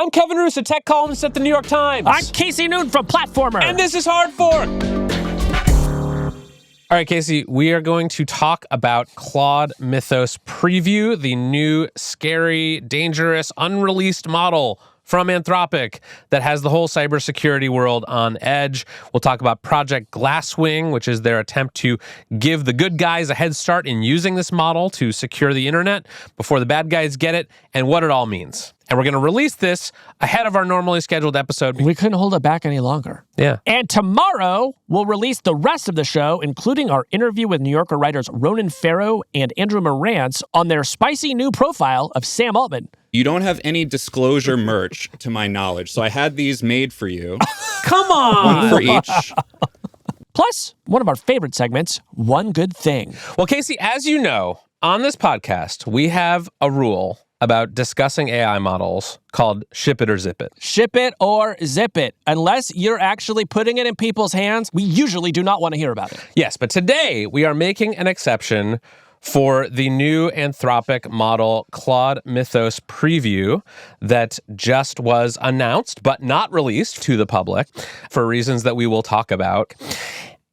I'm Kevin Roose, a tech columnist at the New York Times. I'm Casey Noon from Platformer. And this is Hard Fork. All right, Casey, we are going to talk about Claude Mythos Preview, the new, scary, dangerous, unreleased model from Anthropic that has the whole cybersecurity world on edge. We'll talk about Project Glasswing, which is their attempt to give the good guys a head start in using this model to secure the internet before the bad guys get it, and what it all means. And we're going to release this ahead of our normally scheduled episode. We couldn't hold it back any longer. Yeah. And tomorrow, we'll release the rest of the show, including our interview with New Yorker writers Ronan Farrow and Andrew Morantz on their spicy new profile of Sam Altman. You don't have any disclosure merch, to my knowledge, so I had these made for you. Come on! One for each. Plus, one of our favorite segments, One Good Thing. Well, Casey, as you know, on this podcast, we have a rule about discussing AI models called ship it or zip it. Ship it or zip it. Unless you're actually putting it in people's hands, we usually do not want to hear about it. Yes, but today we are making an exception for the new Anthropic model Claude Mythos Preview that just was announced but not released to the public for reasons that we will talk about.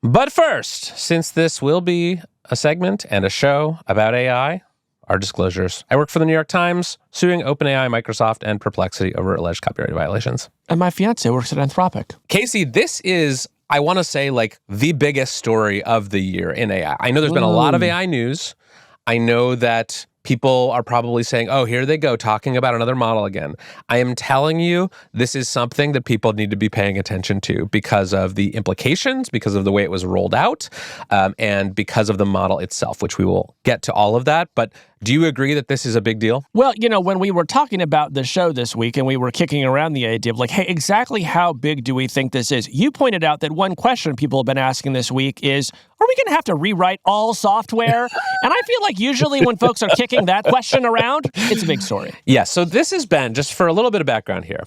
But first, since this will be a segment and a show about AI, our disclosures. I work for the New York Times, suing OpenAI, Microsoft, and Perplexity over alleged copyright violations. And my fiance works at Anthropic. Casey, this is, I want to say, like the biggest story of the year in AI. I know there's been a lot of AI news. I know that people are probably saying, oh, here they go, talking about another model again. I am telling you, this is something that people need to be paying attention to because of the implications, because of the way it was rolled out, and because of the model itself, which we will get to all of that. But do you agree that this is a big deal? Well, you know, when we were talking about the show this week and we were kicking around the idea of like, hey, exactly how big do we think this is? You pointed out that one question people have been asking this week is, are we going to have to rewrite all software? And I feel like usually when folks are kicking that question around, it's a big story. Yeah, so this has been, just for a little bit of background here,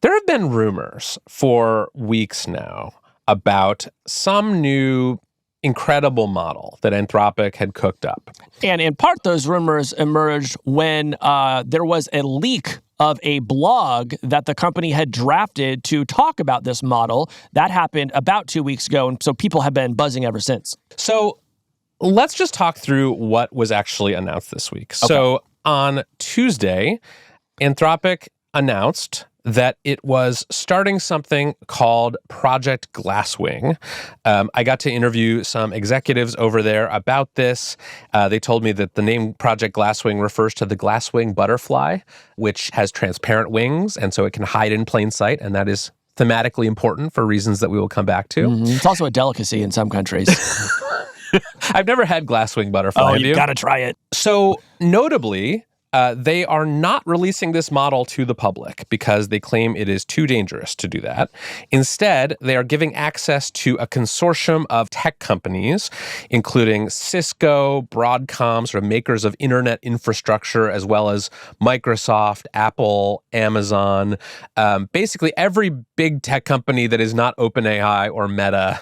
there have been rumors for weeks now about some new incredible model that Anthropic had cooked up. And in part, those rumors emerged when there was a leak of a blog that the company had drafted to talk about this model. That happened about 2 weeks ago, and so people have been buzzing ever since. So let's just talk through what was actually announced this week. Okay. So on Tuesday, Anthropic announced that it was starting something called Project Glasswing. I got to interview some executives over there about this. They told me that the name Project Glasswing refers to the glasswing butterfly, which has transparent wings, and so it can hide in plain sight, and that is thematically important for reasons that we will come back to. Mm-hmm. It's also a delicacy in some countries. I've never had glasswing butterfly. Oh, have you? Got to try it. So notably, they are not releasing this model to the public because they claim it is too dangerous to do that. Instead, they are giving access to a consortium of tech companies, including Cisco, Broadcom, sort of makers of internet infrastructure, as well as Microsoft, Apple, Amazon. Basically, every big tech company that is not OpenAI or Meta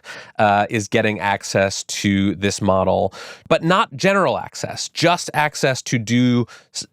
is getting access to this model, but not general access, just access to do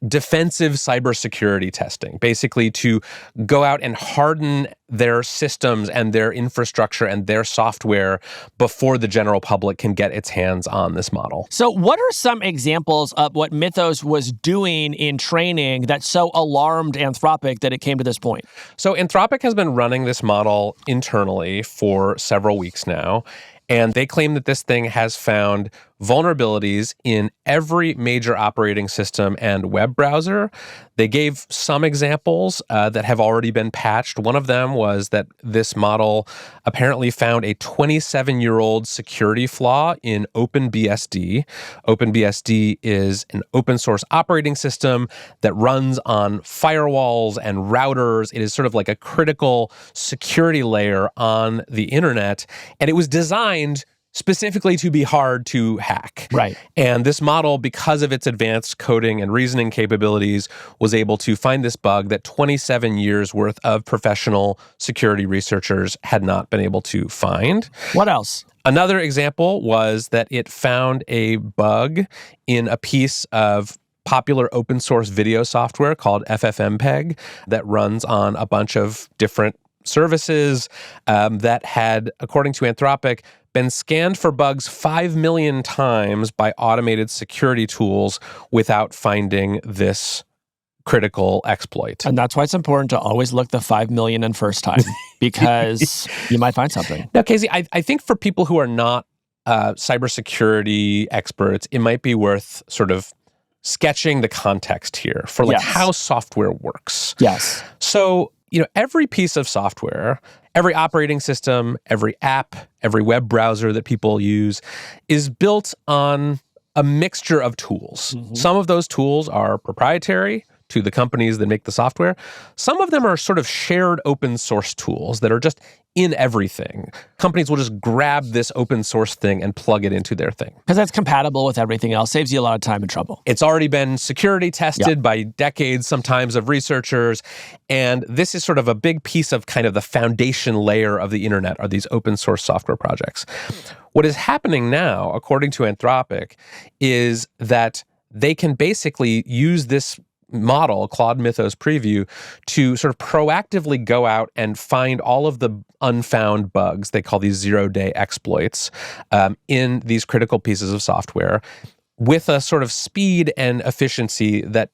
defensive cybersecurity testing, basically to go out and harden their systems and their infrastructure and their software before the general public can get its hands on this model. So what are some examples of what Mythos was doing in training that so alarmed Anthropic that it came to this point? So Anthropic has been running this model internally for several weeks now, and they claim that this thing has found vulnerabilities in every major operating system and web browser. They gave some examples that have already been patched. One of them was that this model apparently found a 27-year-old security flaw in OpenBSD. OpenBSD is an open source operating system that runs on firewalls and routers. It is sort of like a critical security layer on the internet, and it was designed specifically to be hard to hack. Right. And this model, because of its advanced coding and reasoning capabilities, was able to find this bug that 27 years worth of professional security researchers had not been able to find. What else? Another example was that it found a bug in a piece of popular open source video software called FFmpeg that runs on a bunch of different services that had, according to Anthropic, been scanned for bugs 5 million times by automated security tools without finding this critical exploit. And that's why it's important to always look the 5 million and first time, because you might find something. Now, Casey, I think for people who are not cybersecurity experts, it might be worth sort of sketching the context here for like how software works. Yes. So, every piece of software, every operating system, every app, every web browser that people use is built on a mixture of tools. Mm-hmm. Some of those tools are proprietary to the companies that make the software. Some of them are sort of shared open source tools that are just in everything. Companies will just grab this open source thing and plug it into their thing. Because that's compatible with everything else, saves you a lot of time and trouble. It's already been security tested by decades, sometimes, of researchers. And this is sort of a big piece of kind of the foundation layer of the internet, are these open source software projects. What is happening now, according to Anthropic, is that they can basically use this model, Claude Mythos Preview, to sort of proactively go out and find all of the unfound bugs, they call these zero-day exploits, in these critical pieces of software with a sort of speed and efficiency that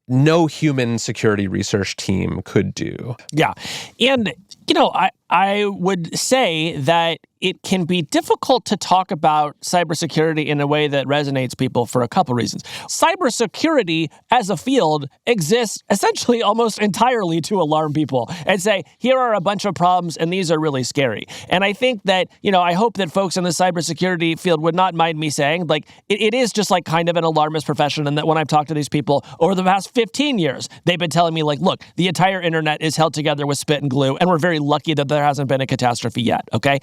no human security research team could do. Yeah. And, I would say that it can be difficult to talk about cybersecurity in a way that resonates people for a couple reasons. Cybersecurity as a field exists essentially almost entirely to alarm people and say, here are a bunch of problems and these are really scary. And I think that, I hope that folks in the cybersecurity field would not mind me saying, like, it is just like kind of an alarmist profession, and that when I've talked to these people over the past 15 years, they've been telling me, like, look, the entire internet is held together with spit and glue, and we're very lucky that there hasn't been a catastrophe yet, okay?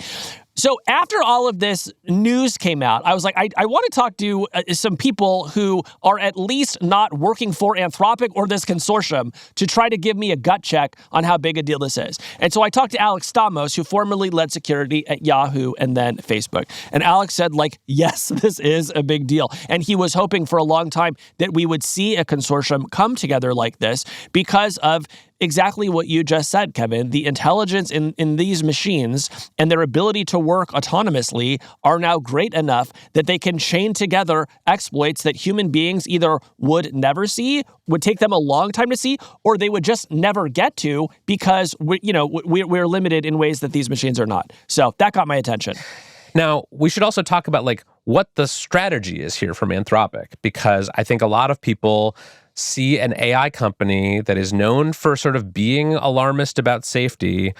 So after all of this news came out, I was like, I want to talk to some people who are at least not working for Anthropic or this consortium to try to give me a gut check on how big a deal this is. And so I talked to Alex Stamos, who formerly led security at Yahoo and then Facebook. And Alex said, like, yes, this is a big deal. And he was hoping for a long time that we would see a consortium come together like this because of exactly what you just said, Kevin. The intelligence in these machines and their ability to work autonomously are now great enough that they can chain together exploits that human beings either would never see, would take them a long time to see, or they would just never get to because we're limited in ways that these machines are not. So that got my attention. Now, we should also talk about what the strategy is here from Anthropic, because I think a lot of people see an AI company that is known for sort of being alarmist about safety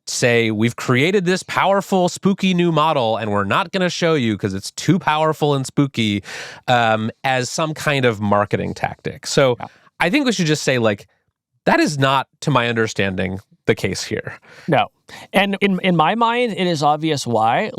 say, we've created this powerful, spooky new model, and we're not going to show you because it's too powerful and spooky, as some kind of marketing tactic. So I think we should just say, that is not, to my understanding, the case here. No. And in my mind, it is obvious why.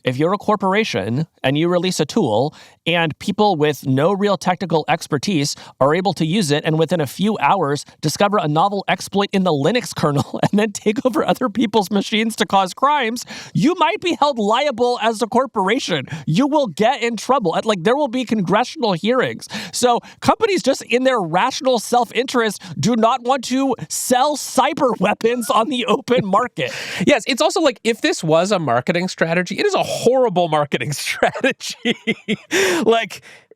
If you're a corporation and you release a tool and people with no real technical expertise are able to use it and within a few hours discover a novel exploit in the Linux kernel and then take over other people's machines to cause crimes, you might be held liable as a corporation. You will get in trouble. There will be congressional hearings. So companies, just in their rational self-interest, do not want to sell cyber weapons on the open market. Yes, it's also if this was a marketing strategy, it is a horrible marketing strategy.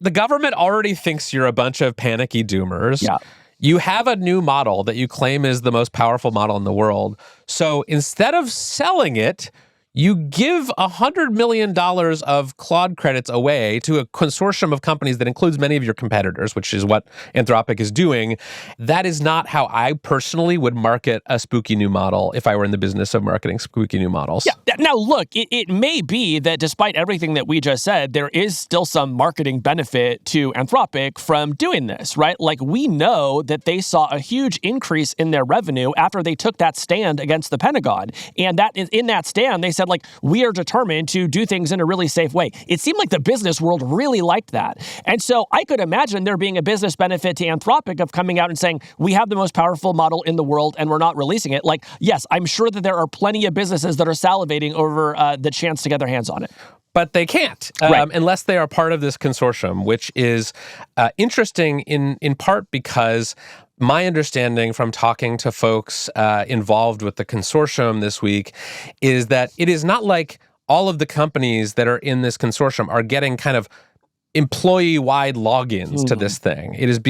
The government already thinks you're a bunch of panicky doomers. Yeah. You have a new model that you claim is the most powerful model in the world. So instead of selling it, you give $100 million of Claude credits away to a consortium of companies that includes many of your competitors, which is what Anthropic is doing. That is not how I personally would market a spooky new model if I were in the business of marketing spooky new models. Yeah. Now, look, it may be that despite everything that we just said, there is still some marketing benefit to Anthropic from doing this, right? We know that they saw a huge increase in their revenue after they took that stand against the Pentagon. And that is in that stand, they said, said, like, we are determined to do things in a really safe way. It seemed like the business world really liked that. And so I could imagine there being a business benefit to Anthropic of coming out and saying, we have the most powerful model in the world and we're not releasing it. Like, yes, I'm sure that there are plenty of businesses that are salivating over the chance to get their hands on it. But they can't, unless they are part of this consortium, which is interesting in part because my understanding from talking to folks involved with the consortium this week is that it is not like all of the companies that are in this consortium are getting kind of employee-wide logins to this thing. It is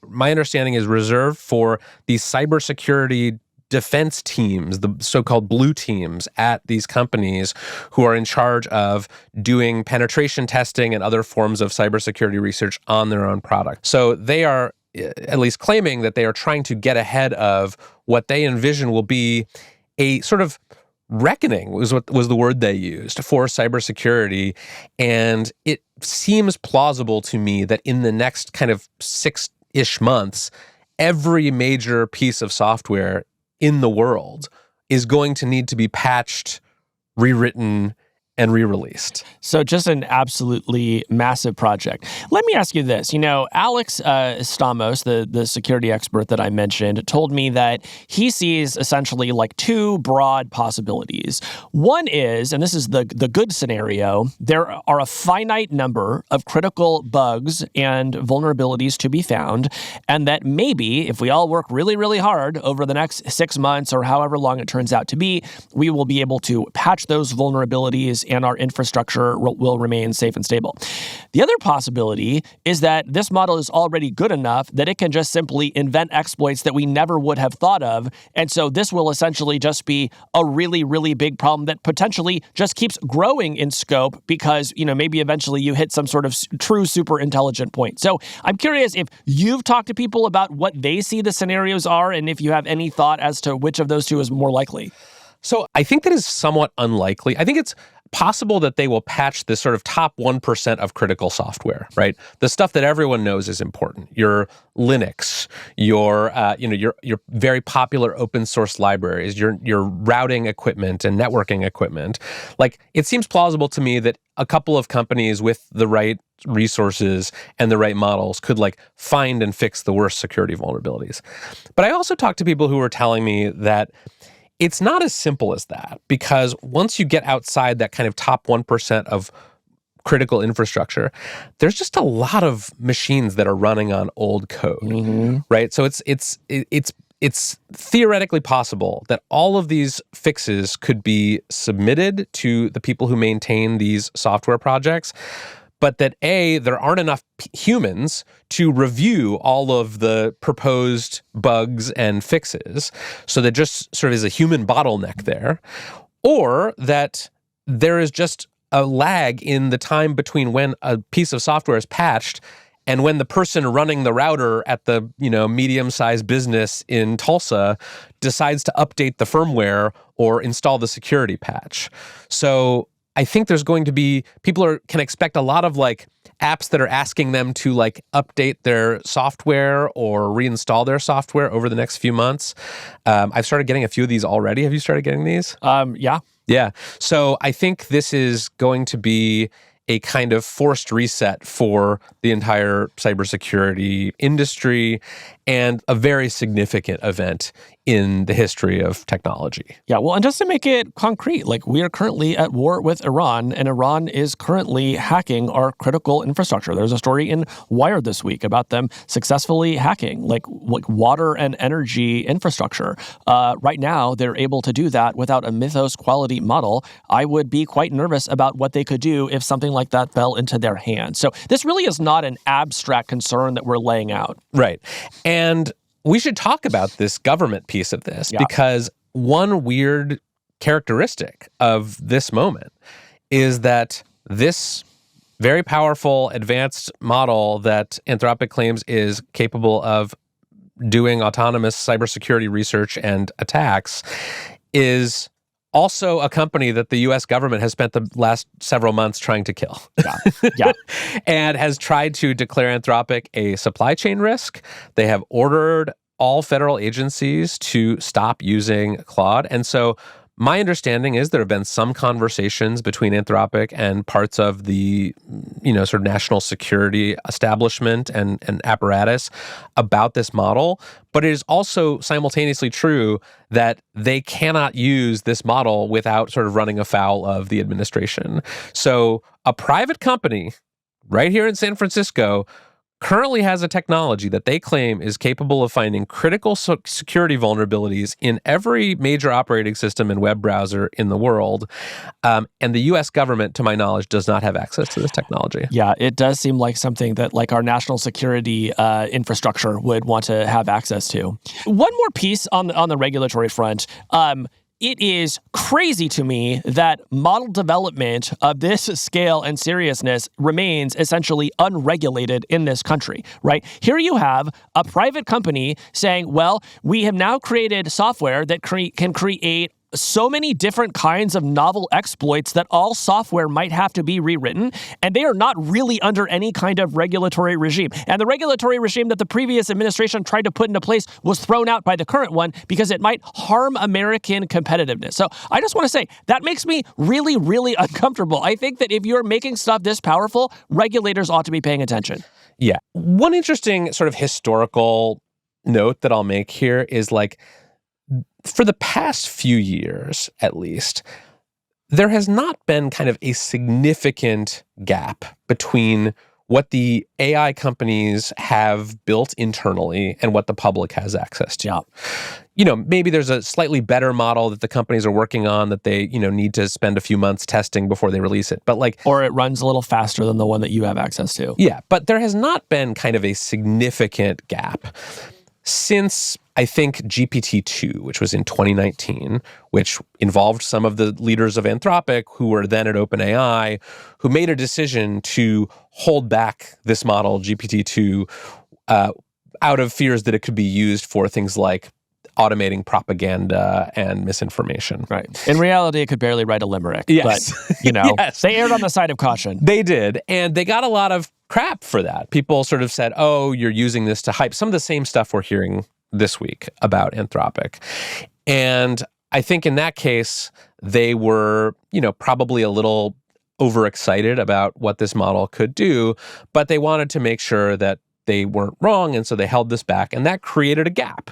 my understanding is reserved for these cybersecurity defense teams, the so-called blue teams at these companies who are in charge of doing penetration testing and other forms of cybersecurity research on their own product. So they are at least claiming that they are trying to get ahead of what they envision will be a sort of reckoning was the word they used for cybersecurity. And it seems plausible to me that in the next kind of 6-ish months, every major piece of software in the world is going to need to be patched, rewritten, and re-released. So just an absolutely massive project. Let me ask you this. Alex Stamos, the security expert that I mentioned, told me that he sees essentially like two broad possibilities. One is, and this is the good scenario, there are a finite number of critical bugs and vulnerabilities to be found, and that maybe if we all work really, really hard over the next 6 months or however long it turns out to be, we will be able to patch those vulnerabilities and our infrastructure will remain safe and stable. The other possibility is that this model is already good enough that it can just simply invent exploits that we never would have thought of. And so this will essentially just be a really, really big problem that potentially just keeps growing in scope because, maybe eventually you hit some sort of true super intelligent point. So I'm curious if you've talked to people about what they see the scenarios are and if you have any thought as to which of those two is more likely. So I think that is somewhat unlikely. I think it's possible that they will patch this sort of top 1% of critical software, right? The stuff that everyone knows is important. Your Linux, your very popular open source libraries, your routing equipment and networking equipment. Like, it seems plausible to me that a couple of companies with the right resources and the right models could find and fix the worst security vulnerabilities. But I also talked to people who were telling me that it's not as simple as that, because once you get outside that kind of top 1% of critical infrastructure, there's just a lot of machines that are running on old code, right? So it's theoretically possible that all of these fixes could be submitted to the people who maintain these software projects, but that there aren't enough humans to review all of the proposed bugs and fixes, so there just sort of is a human bottleneck there, or that there is just a lag in the time between when a piece of software is patched and when the person running the router at the medium-sized business in Tulsa decides to update the firmware or install the security patch. So I think there's going to be, people can expect a lot of apps that are asking them to update their software or reinstall their software over the next few months. I've started getting a few of these already. Have you started getting these? Yeah. Yeah. So I think this is going to be a kind of forced reset for the entire cybersecurity industry and a very significant event in the history of technology. Yeah, well, and just to make it concrete, we are currently at war with Iran, and Iran is currently hacking our critical infrastructure. There's a story in Wired this week about them successfully hacking water and energy infrastructure. Right now, they're able to do that without a Mythos quality model. I would be quite nervous about what they could do if something like that fell into their hands. So this really is not an abstract concern that we're laying out. Right. And we should talk about this government piece of this, because one weird characteristic of this moment is that this very powerful advanced model that Anthropic claims is capable of doing autonomous cybersecurity research and attacks is also a company that the U.S. government has spent the last several months trying to kill. Yeah. And has tried to declare Anthropic a supply chain risk. They have ordered all federal agencies to stop using Claude. And so My understanding is there have been some conversations between Anthropic and parts of the, sort of national security establishment and apparatus about this model. But it is also simultaneously true that they cannot use this model without sort of running afoul of the administration. So a private company right here in San Francisco currently has a technology that they claim is capable of finding critical security vulnerabilities in every major operating system and web browser in the world. And the U.S. government, to my knowledge, does not have access to this technology. Yeah, it does seem like something that our national security infrastructure would want to have access to. One more piece on the regulatory front. It is crazy to me that model development of this scale and seriousness remains essentially unregulated in this country, right? Here you have a private company saying, well, we have now created software that can create so many different kinds of novel exploits that all software might have to be rewritten, and they are not really under any kind of regulatory regime. And the regulatory regime that the previous administration tried to put into place was thrown out by the current one because it might harm American competitiveness. So I just want to say, that makes me really, really uncomfortable. I think that if you're making stuff this powerful, regulators ought to be paying attention. Yeah. One interesting sort of historical note that I'll make here is for the past few years, at least, there has not been kind of a significant gap between what the AI companies have built internally and what the public has access to. Yeah. Maybe there's a slightly better model that the companies are working on that they, need to spend a few months testing before they release it. But or it runs a little faster than the one that you have access to. Yeah, but there has not been kind of a significant gap since, I think, GPT-2, which was in 2019, which involved some of the leaders of Anthropic who were then at OpenAI, who made a decision to hold back this model, GPT-2, out of fears that it could be used for things like automating propaganda and misinformation. Right. In reality, it could barely write a limerick. Yes. But, Yes. They erred on the side of caution. They did. And they got a lot of crap for that. People sort of said, oh, you're using this to hype some of the same stuff we're hearing this week about Anthropic. And I think in that case, they were, probably a little overexcited about what this model could do, but they wanted to make sure that they weren't wrong, and so they held this back, and that created a gap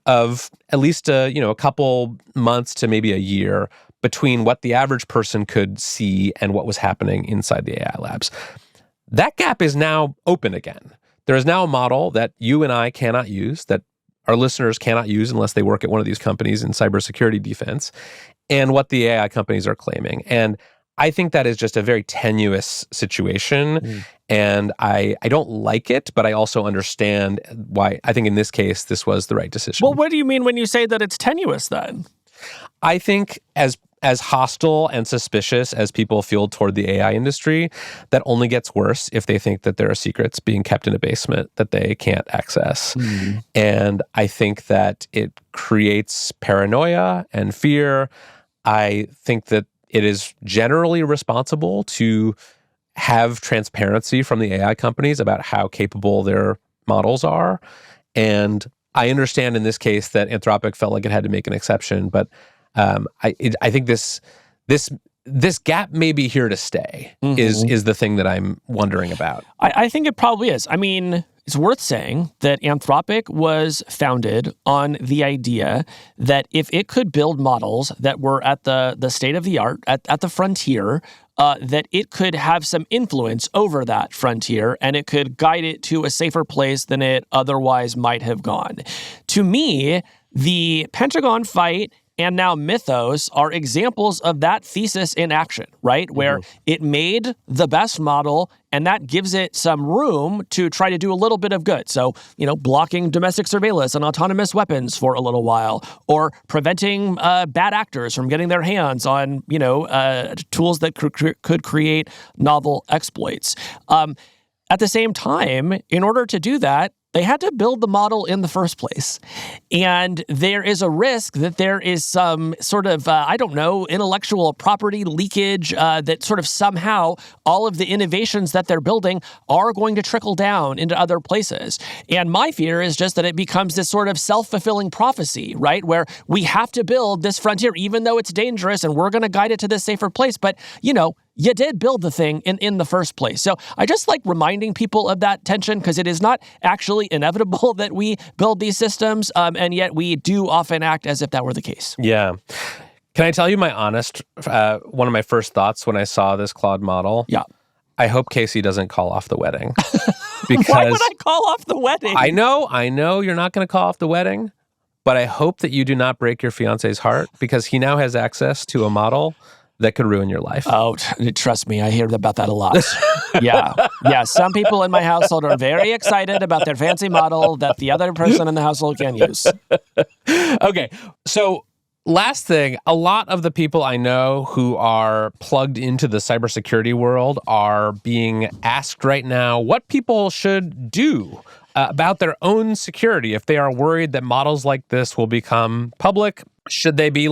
of at least a couple months to maybe a year between what the average person could see and what was happening inside the AI labs. That gap is now open again. There is now a model that you and I cannot use, that our listeners cannot use unless they work at one of these companies in cybersecurity defense, and what the AI companies are claiming. And I think that is just a very tenuous situation, and I don't like it, but I also understand why I think in this case, this was the right decision. Well, what do you mean when you say that it's tenuous then? I think as hostile and suspicious as people feel toward the AI industry, that only gets worse if they think that there are secrets being kept in a basement that they can't access. And I think that it creates paranoia and fear. I think that it is generally responsible to have transparency from the AI companies about how capable their models are. And I understand in this case that Anthropic felt like it had to make an exception, but I think this gap may be here to stay. Is the thing that I'm wondering about. I think it probably is. I mean, it's worth saying that Anthropic was founded on the idea that if it could build models that were at the state of the art, at the frontier, that it could have some influence over that frontier and it could guide it to a safer place than it otherwise might have gone. To me, the Pentagon fight and now Mythos are examples of that thesis in action, right? Where it made the best model, and that gives it some room to try to do a little bit of good. So, blocking domestic surveillance and autonomous weapons for a little while, or preventing bad actors from getting their hands on, tools that could create novel exploits. At the same time, in order to do that, They had to build the model in the first place. And there is a risk that there is some sort of, intellectual property leakage that sort of somehow all of the innovations that they're building are going to trickle down into other places. And my fear is just that it becomes this sort of self-fulfilling prophecy, right? Where we have to build this frontier, even though it's dangerous, and we're going to guide it to this safer place. But, you did build the thing in the first place. So I just like reminding people of that tension, because it is not actually inevitable that we build these systems, and yet we do often act as if that were the case. Yeah. Can I tell you my honest, one of my first thoughts when I saw this Claude model? Yeah. I hope Casey doesn't call off the wedding. Because why would I call off the wedding? I know you're not going to call off the wedding, but I hope that you do not break your fiance's heart, because he now has access to a model that could ruin your life. Oh, trust me, I hear about that a lot. Yeah. Some people in my household are very excited about their fancy model that the other person in the household can use. Okay, so last thing, a lot of the people I know who are plugged into the cybersecurity world are being asked right now what people should do about their own security if they are worried that models like this will become public. Should they be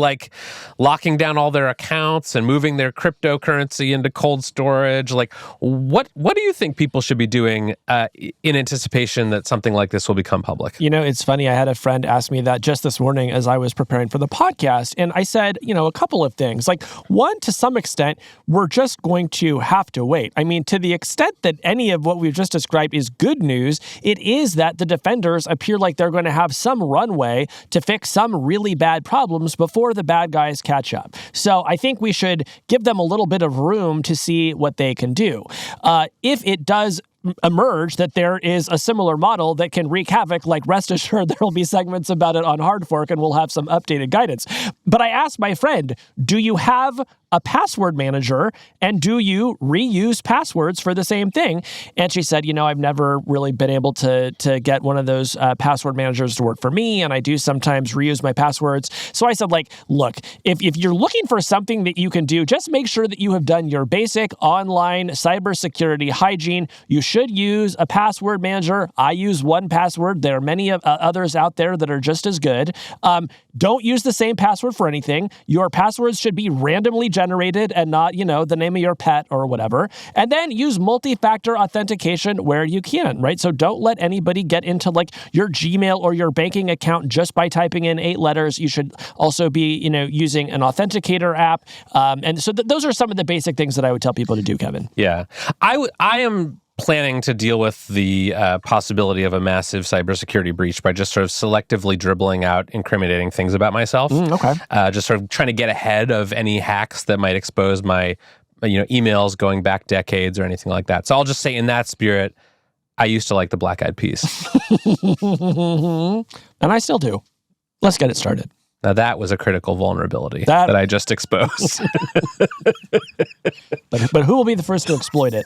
locking down all their accounts and moving their cryptocurrency into cold storage? What do you think people should be doing in anticipation that something like this will become public? It's funny. I had a friend ask me that just this morning as I was preparing for the podcast. And I said, a couple of things. One, to some extent, we're just going to have to wait. I mean, to the extent that any of what we've just described is good news, it is that the defenders appear like they're going to have some runway to fix some really bad problems before the bad guys catch up. So I think we should give them a little bit of room to see what they can do. If it does emerge that there is a similar model that can wreak havoc, rest assured there will be segments about it on Hard Fork, and we'll have some updated guidance. But I asked my friend, do you have a password manager, and do you reuse passwords for the same thing? And she said, I've never really been able to get one of those password managers to work for me, and I do sometimes reuse my passwords. So I said, look, if you're looking for something that you can do, just make sure that you have done your basic online cybersecurity hygiene. You should use a password manager. I use 1Password. There are many others out there that are just as good. Don't use the same password for anything. Your passwords should be randomly generated and not, the name of your pet or whatever. And then use multi-factor authentication where you can, right? So don't let anybody get into your Gmail or your banking account just by typing in 8 letters. You should also be, using an authenticator app. And so those are some of the basic things that I would tell people to do, Kevin. Yeah. I am planning to deal with the possibility of a massive cybersecurity breach by just sort of selectively dribbling out incriminating things about myself. Okay. Just sort of trying to get ahead of any hacks that might expose my emails going back decades or anything like that. So I'll just say, in that spirit, I used to like the Black Eyed Peas. And I still do. Let's get it started. Now that was a critical vulnerability that I just exposed. But who will be the first to exploit it?